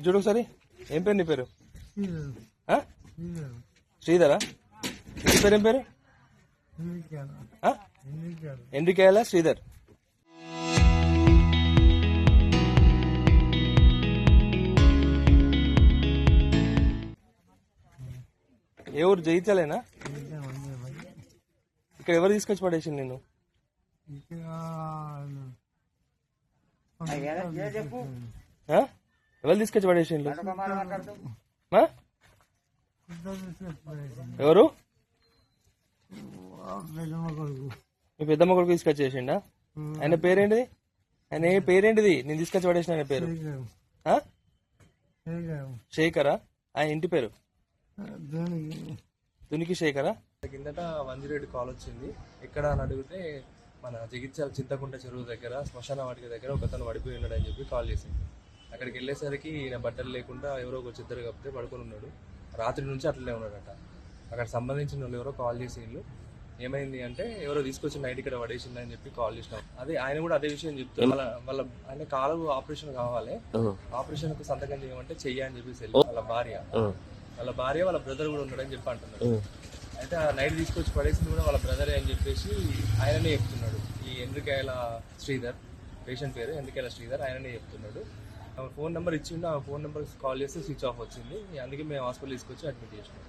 చూడు ఒకసారి. ఏం పేరు నీ పేరు? శ్రీధరా? నీ పేరు ఏం పేరు? ఎండ్రికేయాల శ్రీధర్. ఏ ఊరు? జగిత్యాలేనా? ఇక్కడ ఎవరు తీసుకొచ్చి పడేసింది నేను? ఎవరు తీసుకొచ్చి పడేసిండు? ఎవరు? మీ పెద్దమ్మ కొడుకు తీసుకొచ్చేసిండా? ఆయన పేరేంటిది? ఆయన పేరేంటిది నేను తీసుకొచ్చి పడేసిన ఆయన పేరు? శేఖరా? ఆయన ఇంటి పేరు దునికి శేఖరా? కిందట వంజిరెడ్డి కాల్ వచ్చింది. ఎక్కడ అని అడిగితే మన జగిత్యాల చింతకుంట చెరువు దగ్గర శ్మశాన వాటిక దగ్గర ఒకతను పడిపోయి ఉన్నాడు అని చెప్పి కాల్ చేసింది. అక్కడికి వెళ్ళేసరికి ఈయన బట్టలు లేకుండా ఎవరో ఒక చిద్దరు కప్పితే పడుకొని ఉన్నాడు. రాత్రి నుంచి అట్లనే ఉన్నాడట. అక్కడ సంబంధించిన వాళ్ళు ఎవరో కాల్ చేసి ఇల్లు ఏమైంది అంటే ఎవరో తీసుకొచ్చి నైట్ ఇక్కడ పడేసింది అని చెప్పి కాల్ చేసినాం. అదే ఆయన కూడా అదే విషయం చెప్తారు. వాళ్ళ ఆయన కాలు ఆపరేషన్ కావాలి, ఆపరేషన్ కు సంతకం చేయమంటే చెయ్యి అని చెప్పేసి వాళ్ళ భార్య వాళ్ళ బ్రదర్ కూడా ఉన్నాడని చెప్పి అంటున్నాడు. అయితే ఆ నైట్ తీసుకొచ్చి పడేసింది కూడా వాళ్ళ బ్రదరే అని చెప్పేసి ఆయననే చెప్తున్నాడు. ఈ ఎండ్రికేయాల శ్రీధర్, పేషెంట్ పేరు ఎండ్రికేయాల శ్రీధర్, ఆయననే చెప్తున్నాడు. ఫోన్ నెంబర్ ఇచ్చిండు. ఆ ఫోన్ నెంబర్ కాల్ చేస్తే స్విచ్ ఆఫ్ వచ్చింది. అందుకే మేము హాస్పిటల్ తీసుకొచ్చి అడ్మిట్ చేసినాం.